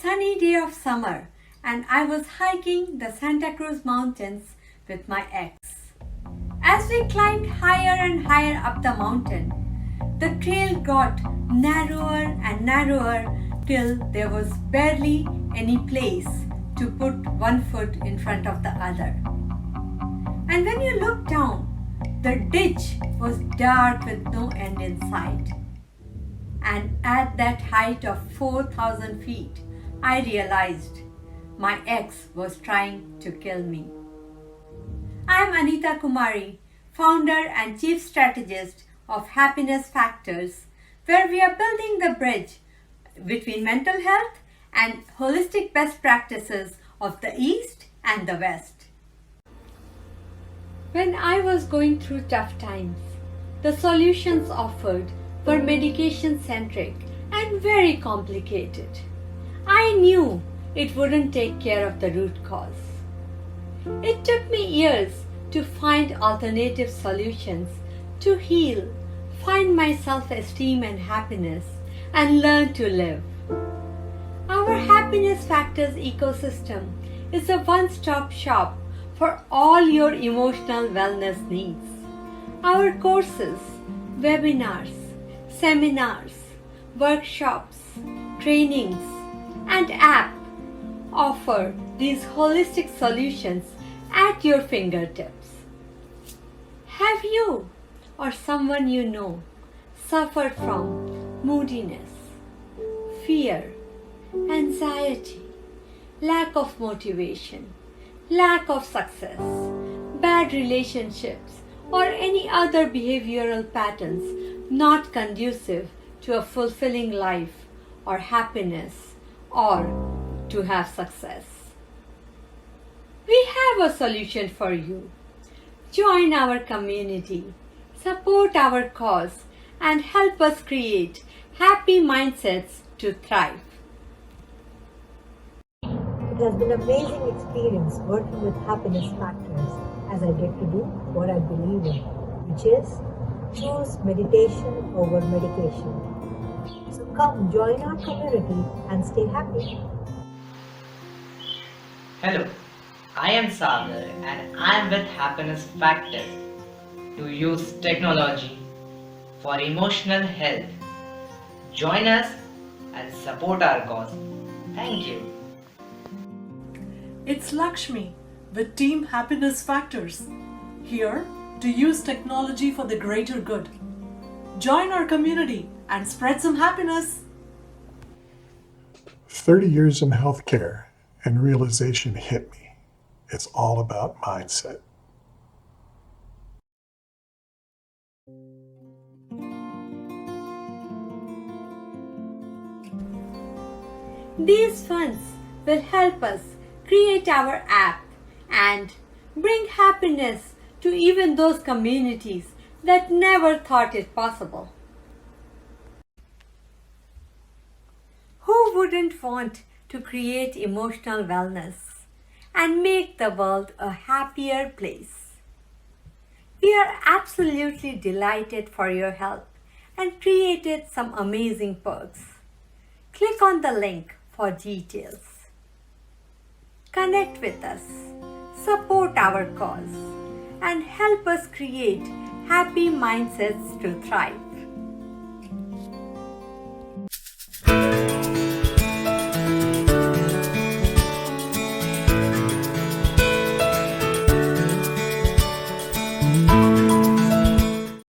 sunny day of summer and I was hiking the Santa Cruz Mountains with my ex. As we climbed higher and higher up the mountain, the trail got narrower and narrower till there was barely any place to put one foot in front of the other. And when you looked down, the ditch was dark with no end in sight. And at that height of 4,000 feet, I realized my ex was trying to kill me. I am Anita Kumari, founder and chief strategist of HappinessFactors, where we are building the bridge between mental health and holistic best practices of the East and the West. When I was going through tough times, the solutions offered were medication-centric and very complicated. I knew it wouldn't take care of the root cause. It took me years to find alternative solutions to heal, find my self-esteem and happiness, and learn to live. Our HappinessFactors ecosystem is a one-stop shop for all your emotional wellness needs. Our courses, webinars, seminars, workshops, trainings, and app offer these holistic solutions at your fingertips. Have you or someone you know suffered from moodiness, fear, anxiety, lack of motivation, lack of success, bad relationships, or any other behavioral patterns not conducive to a fulfilling life or happiness or to have success? We have a solution for you. Join our community, support our cause, and help us create happy mindsets to thrive. It has been an amazing experience working with HappinessFactors as I get to do what I believe in, which is choose meditation over medication. So come join our community and stay happy. Hello, I am Sagar and I am with HappinessFactors to use technology for emotional health. Join us and support our cause. Thank you. It's Lakshmi with Team HappinessFactors, here to use technology for the greater good. Join our community and spread some happiness. 30 years in healthcare and realization hit me. It's all about mindset. These funds will help us create our app and bring happiness to even those communities that never thought it possible. Who wouldn't want to create emotional wellness and make the world a happier place? We are absolutely delighted for your help and created some amazing perks. Click on the link for details. Connect with us, support our cause, and help us create happy mindsets to thrive.